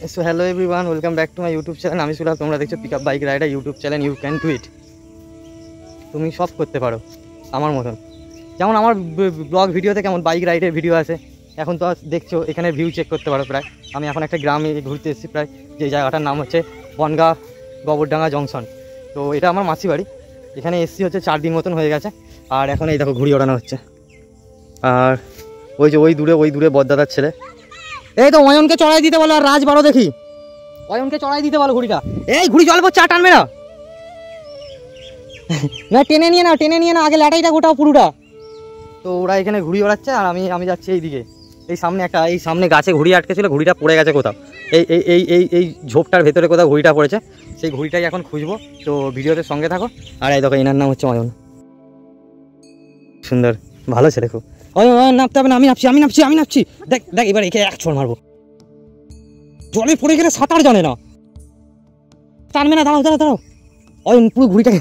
So hello everyone, welcome back to my YouTube channel. আমি সুলভ, তোমরা দেখছো pick up bike rider YouTube channel. You can do it. তুমি সব করতে পারো আমার মতন। যেমন আমার ব্লগ ভিডিওতে কেমন বাইক রাইডের ভিডিও আছে, এখন তো দেখছো এখানে ভিউ চেক করতে পারো। প্রায় আমি এখন একটা গ্রামে ঘুরতে এসেছি, প্রায় যে জায়গাটার নাম হচ্ছে বনগাঁ গোবরডাঙ্গা জংশন। তো এটা আমার মাসি বাড়ি। এখানে এসছি হচ্ছে 4 দিন মতন হয়ে গেছে। আর এখন এই দেখো ঘুড়ি ওড়ানো হচ্ছে। আর ওই দূরে বদদাদার ছেলে, এই তো অয়নকে চড়াই দিতে বলো। আর রাজ বারো দেখি, অয়নকে চড়াই দিতে বলো ঘুড়িটা। এই ঘুড়ি জল পড়ছে, টানবে না। না টেনে নিয়ে না, আগে লাটাইটা গোটাও পুরোটা। তো ওরা এখানে ঘুড়ি ওড়াচ্ছে আর আমি যাচ্ছি এইদিকে। এই সামনে গাছে ঘুড়ি আটকে ছিল, ঘুড়িটা পড়ে গেছে কোথাও। এই ঝোপটার ভেতরে কোথাও ঘুড়িটা পড়েছে, সেই ঘুড়িটাই এখন খুঁজবো। তো ভিডিওতে সঙ্গে থাকো। আর এই দেখো, এনার নাম হচ্ছে অয়ন। সুন্দর, ভালো ছেলে খুব। অয়ন নামতে হবে না, আমি নামছি। দেখ এবার একে এক ছোড় মারবো। জলে পড়ে গেলে সাঁতার জানে না, টানবে না। দাঁড়াও। অয়ন পুরো ঘুড়িটাকে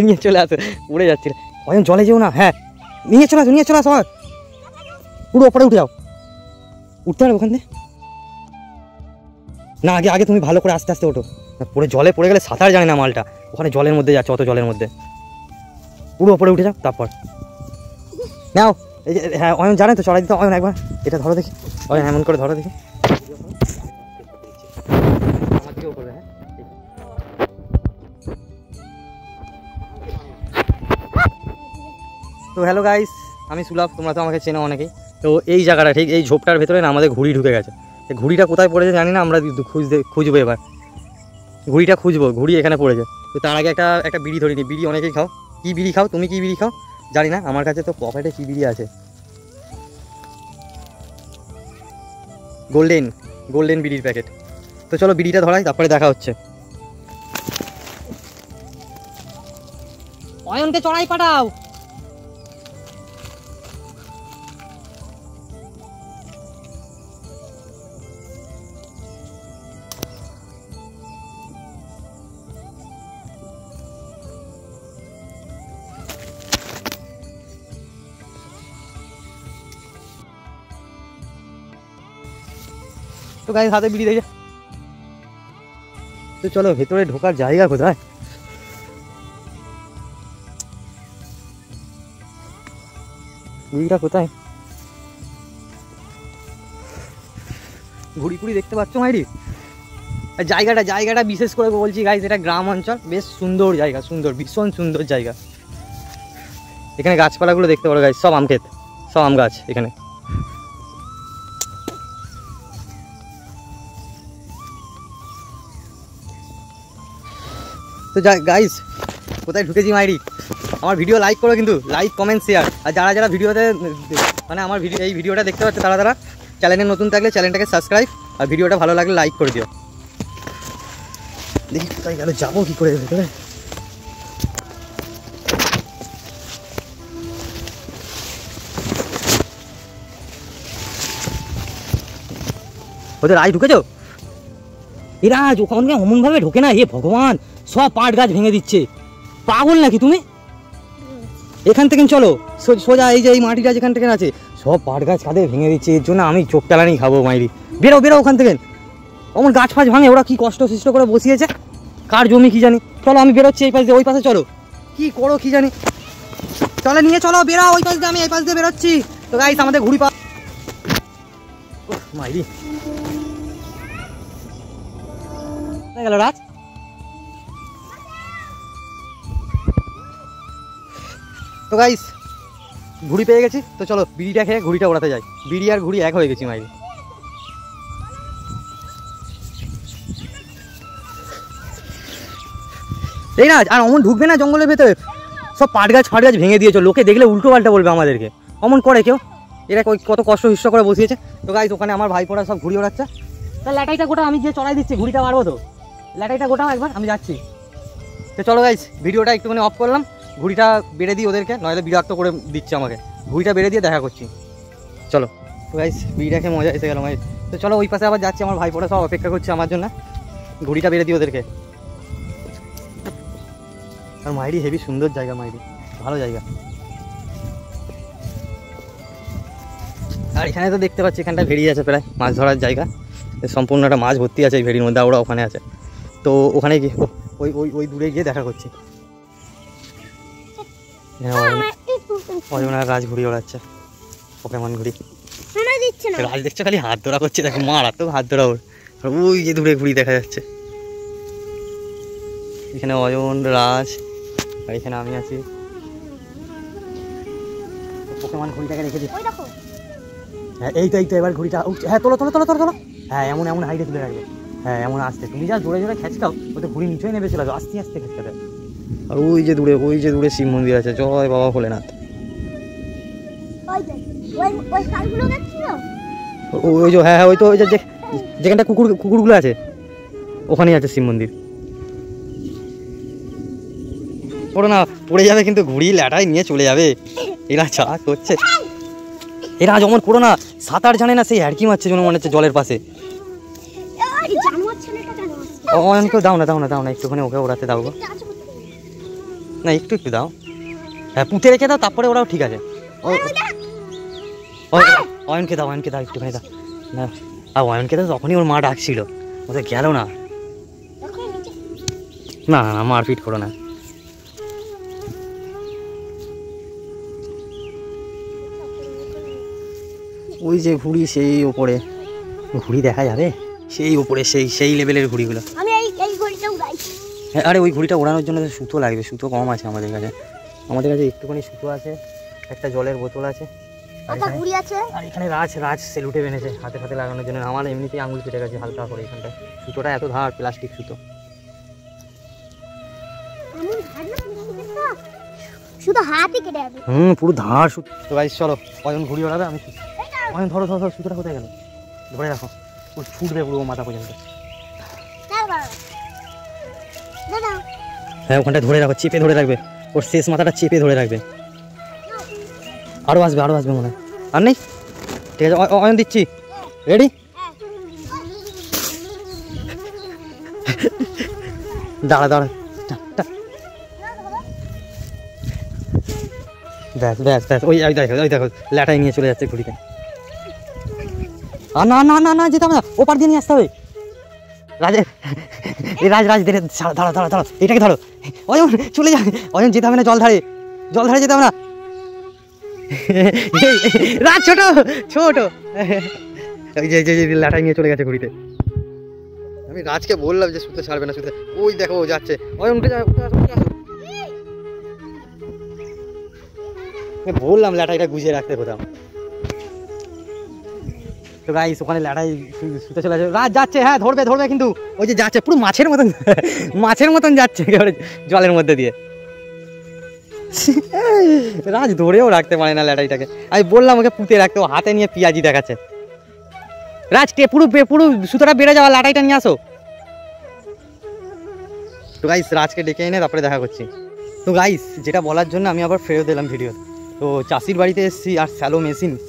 নিয়ে চলে আসে, উড়ে যাচ্ছিল। অয়ন জলে যেও না। হ্যাঁ, নিয়ে চলে আস। পুরো ওপরে উঠে যাও। উঠতে পারবে ওখান থেকে না? আগে তুমি ভালো করে আস্তে ওঠো। পরে জলে পড়ে গেলে সাঁতার জানে না মালটা, ওখানে জলের মধ্যে যাচ্ছে, অত জলের মধ্যে। পুরো ওপরে উঠে যাও, তারপর নাও। এই যে হ্যাঁ, অয়ন জানে তো চড়াই দিতে। অয়ন একবার এটা ধরো দেখি। অয়ন এমন করে ধরো দেখি। আমার দিকেও করবে। হ্যাঁ, তো হ্যালো গাইস, আমি সুলভ, তোমরা তো আমাকে চেনো অনেকেই। তো এই জায়গাটা ঠিক এই ঝোপটার ভেতরে না আমাদের ঘুড়ি ঢুকে গেছে। ঘুড়িটা কোথায় পড়েছে জানি না, আমরা খুঁজবো এবার। ঘুড়িটা খুঁজবো, ঘুড়ি এখানে পড়েছে। তো তার আগে একটা বিড়ি ধরিনি। বিড়ি অনেকেই খাও। কি বিড়ি খাও তুমি? কি বিড়ি খাও জানি না, আমার কাছে তো পকেটে কি বিড়ি আছে, গোল্ডেন বিড়ির প্যাকেট। তো চলো বিড়িটা ধরাই, তারপরে দেখা হচ্ছে। অয়নকে চড়াই পাঠাও। তো গাইস হাতে বিড়ি দেখে। তো চলো ভেতরে ঢোকার জায়গা কোথায়? বিড়িটা কোথায়? ঘুড়ি দেখতে পাচ্ছ মাইরি? জায়গাটা বিশেষ করে বলছি গাইস, এটা গ্রাম অঞ্চল, বেশ সুন্দর জায়গা, ভীষণ সুন্দর জায়গা। এখানে গাছপালাগুলো দেখতে পারো গাইস, সব আম ক্ষেত, সব আম গাছ এখানে। তো গাইস কোথায় ঢুকেছি মাইরি? আমার ভিডিও লাইক করো কিন্তু, লাইক কমেন্ট শেয়ার। আর যারা ভিডিওতে মানে আমার এই ভিডিওটা দেখতে পাচ্ছে, তারা চ্যানেলে নতুন থাকলে চ্যানেলটাকে সাবস্ক্রাইব, আর ভিডিওটা ভালো লাগলে লাইক করে দিও। দেখি কোথায় গেল, যাবো কি করে ভেতরে? ওদের আই ঢুকেছ? এরা ওখানে অমনভাবে ঢোকে না। হে ভগবান, সব পাট গাছ ভেঙে দিচ্ছে। পাগল নাকি তুমি? এখান থেকে চলো সোজা, এই যে এই মাটিটা যেখান থেকে আছে, সব পাট গাছ কাঁধে ভেঙে দিচ্ছে। এর জন্য আমি চোখ টালানি খাবো মাইরি। বেরো ওখান থেকে। অমন গাছ ফাছ ভাঙে, ওরা কি কষ্ট করে বসিয়েছে, কার জমি কি জানি। চলো আমি বেরোচ্ছি এই পাশ দিয়ে, ওই পাশে চলো। কি করো কি জানি, চলো নিয়ে চলো, বেরাও ওই পাশ দিয়ে, আমি এই পাশ দিয়ে বেরোচ্ছি। তো গাইস আমাদের ঘুড়ি মাইরি গেল রাজ। তো গাইস ঘুড়ি পেয়ে গেছি। তো চলো বিড়িটা খেয়ে ঘুড়িটা ওড়াতে যাই। বিড়ি আর ঘুড়ি এক হয়ে গেছি মাইরি। এই না আর অমন ঢুকবে না জঙ্গলের ভেতরে, সব পাট গাছ ভেঙে দিয়েছো। লোকে দেখলে উল্টো পাল্টা বলবে আমাদেরকে, অমন করে কেউ। এরা কত কষ্ট করে বসিয়েছে। তো গাইস ওখানে আমার ভাইপোরা সব ঘুড়ি ওড়াচ্ছে। তা লাটাইটা গোটা আমি যে চড়াই দিচ্ছি, ঘুড়িটা মারবো তো। লাটাইটা গোটাও একবার, আমি যাচ্ছি। তো চলো গাইস ভিডিওটা একটুখানি অফ করলাম, ঘুড়িটা বেড়ে দিই ওদেরকে, নয়তো বিরক্ত করে দিচ্ছে আমাকে। ঘুড়িটা বেড়ে দিয়ে দেখা করছি, চলো। তো গাইস বিড়িটা খেয়ে মজা এসে গেল মাইর। তো চলো ওই পাশে আবার যাচ্ছি, আমার ভাইপোরা সব অপেক্ষা করছে আমার জন্য। ঘুড়িটা বেড়ে দিই ওদেরকে। আর মাইরি হেভি সুন্দর জায়গা, মাইরি ভালো জায়গা। আর এখানে তো দেখতে পাচ্ছি এখানটা ভেড়ি আছে প্রায়, মাছ ধরার জায়গা। সম্পূর্ণ একটা মাছ ভর্তি আছে এই ভেড়ির মধ্যে, ওরা ওখানে আছে। তো ওখানে গিয়ে ওই ওই ওই দূরে গিয়ে দেখা করছি। অজনা রাজ ঘুড়ি ওড়াচ্ছে, পোকেমন ঘুড়ি। রাজ দেখছো খালি হাত ধরা করছে, দেখো মারাত্মক হাত ধরা ওর। ওই যে দূরে ঘুড়ি দেখা যাচ্ছে। এখানে অয়ন, রাজ, আর এখানে আমি আছি। পোকেমন ঘুড়িটাকে রেখে দিই। হ্যাঁ এই তো এবার ঘুড়িটা। হ্যাঁ তোলো তোলো তোলো তোলো তোলো। হ্যাঁ এমন এমন হাইটে তুলে রাখবে। হ্যাঁ এমন আসতে, তুমি যা জোরে জোরে খেঁচকাও ওই তো ঘুড়ি নিচেই নেবে চলে, আস্তে আস্তে খেঁচকাতে। আর ওই যে দূরে শিব মন্দির আছে, জয় বাবা ভোলেনাথ। ওই যে হ্যাঁ ওই তো ওই যে যেখানটা কুকুরগুলো আছে ওখানেই আছে শিব মন্দির। পড়ো না, পড়ে যাবে কিন্তু, ঘুড়ি ল্যাটাই নিয়ে চলে যাবে। এরা চা করছে, এরা যেমন পড়ো না, সাঁতার জানে না, সেই হ্যাড়কি মারছে যেন মনে হচ্ছে জলের পাশে। অয়নকেও দাও না একটুখানি, ওকে ওড়াতে দাও গো। না একটু দাও, হ্যাঁ পুঁতে রেখে দাও, তারপরে ওরাও ঠিক আছে। অয়নকে দাও একটুখানি দাও না। আর অয়নকে দাও, তখনই ওর মা ডাকছিল, ওদের গেল না। না মারপিট করো না। ওই যে ঘুড়ি সেই ওপরে, ঘুড়ি দেখা যাবে সেই ওপরে, সেই লেভেলের ঘুড়িগুলো। হ্যাঁ আরে ওই ঘুড়িটা ওড়ানোর জন্য সুতো লাগবে, সুতো কম আছে আমাদের কাছে একটুখানি সুতো আছে, একটা জলের বোতল আছে, আর এখানে রাজ সেলুটে বেঁধেছে হাতে লাগানোর জন্য। আমার এমনিতেই আঙুল কেটে গেছে হালকা করে এখানটায়, সুতোটা এত ধার, প্লাস্টিক সুতো। পুরো ধার সুতো। তো গাইস চলো, অয়ন ঘুড়ি ওড়াবে, আমি অয়ন ধরো সুতোটা কোথায় গেল, ধরে রাখো, ও ছুটবে পুরো মাথা পর্যন্ত। হ্যাঁ ওখানটা ধরে রাখো, চেপে ধরে রাখবে, ওর শেষ মাথাটা চেপে ধরে রাখবে। আরো আসবে মনে হয়, আর নেই, ঠিক আছে অয়ন দিচ্ছি, রেডি। দাঁড়া ব্যাস ওই দেখো ল্যাটাই নিয়ে চলে যাচ্ছে ঘুড়িতে। আর না যেতে হবে না, ওপার দিয়ে নিয়ে আসতে হবে। রাজ দাঁড়া এটাকে ধরো। অয়ন চলে যাবে, অয়ন যেতে হবে না, জল ধারে যেতে হবে না। রাজ ছোট ওই যে ল্যাটাই নিয়ে চলে গেছে ঘুড়িতে। আমি রাজকে বললাম যে সুতো ছাড়বে না, সুতো ওই দেখো ও যাচ্ছে। অয়ন উঠে যাবে, বললাম ল্যাটাইটা গুজিয়ে রাখতে কোথাও। তো গাইস ওখানে ল্যাটাই সুতো চলে যাচ্ছে, রাজ যাচ্ছে। হ্যাঁ ধরবে কিন্তু ওই যে যাচ্ছে পুরো মাছের মতন যাচ্ছে জলের মধ্যে দিয়ে। রাজ ধরেও রাখতে পারে না ল্যাটাইটাকে, আমি বললাম ওকে পুঁতে রাখতে, ও হাতে নিয়ে পিয়াজি দেখাচ্ছে। রাজ পুরো সুতোটা বেড়ে যাওয়া, ল্যাটাইটা নিয়ে আসো। তো গাইস রাজকে ডেকে এনে তারপরে দেখা করছি। তো গাইস যেটা বলার জন্য আমি আবার ফেরত দিলাম ভিডিও। তো চাষির বাড়িতে এসেছি, আর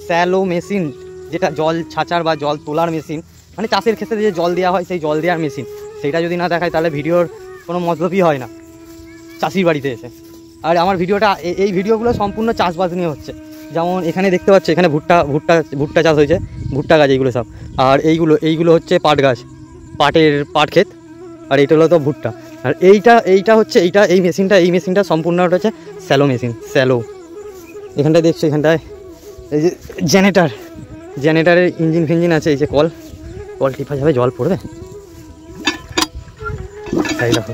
স্যালো মেশিন যেটা জল ছাঁচার বা জল তোলার মেশিন, মানে চাষের ক্ষেত্রে যে জল দেওয়া হয় সেই জল দেওয়ার মেশিন, সেইটা যদি না দেখায় তাহলে ভিডিওর কোনো মতলবই হয় না চাষির বাড়িতে এসে। আর আমার ভিডিওটা এই ভিডিওগুলো সম্পূর্ণ চাষবাস নিয়ে হচ্ছে। যেমন এখানে দেখতে পাচ্ছি, এখানে ভুট্টা চাষ হয়েছে, ভুট্টা গাছ এইগুলো সব। আর এইগুলো হচ্ছে পাট গাছ, পাট ক্ষেত। আর এইটা হলো তো ভুট্টা। আর এইটা হচ্ছে এই মেশিনটা সম্পূর্ণটা হচ্ছে স্যালো মেশিন, স্যালো। এখানটায় দেখছো, এখানটায় এই যে জেনারেটারের ইঞ্জিন ফিঞ্জিন আছে, এই যে কল টিপা যাবে, জল পড়বে, এই দেখো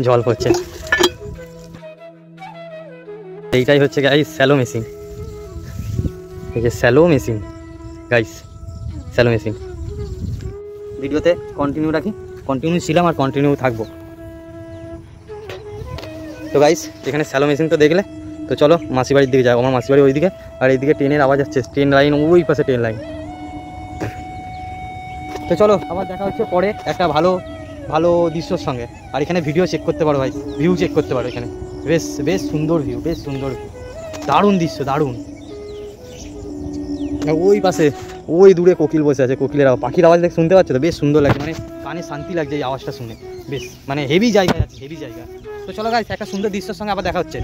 জল পড়ছে। এইটাই হচ্ছে গাইস স্যালো মেশিন, এই যে shallow machine guys, shallow machine. ভিডিওতে কন্টিনিউ রাখি, কন্টিনিউ ছিলাম আর কন্টিনিউ থাকবো। তো গাইস এখানে স্যালো মেশিন তো দেখলে, তো চলো মাসি বাড়ির দিকে যাও। আমার মাসি বাড়ি ওইদিকে, আর এইদিকে ট্রেনের আওয়াজ আসছে, ট্রেন লাইন ওই পাশে ট্রেন লাইন। তো চলো আবার দেখা হচ্ছে পরে একটা ভালো দৃশ্যর সঙ্গে। আর এখানে ভিডিও চেক করতে পারো ভাই, ভিউ চেক করতে পারো এখানে, বেশ সুন্দর ভিউ, দারুণ দৃশ্য, দারুণ। ওই পাশে ওই দূরে কোকিল বসে আছে, কোকিলের পাখির আওয়াজ দেখ শুনতে পাচ্ছ তো, বেশ সুন্দর লাগছে, মানে কানে শান্তি লাগছে এই আওয়াজটা শুনে, বেশ মানে হেভি জায়গা আছে, হেভি জায়গা। তো চলো গাইস একটা সুন্দর দৃশ্যের সঙ্গে আবার দেখা হচ্ছে।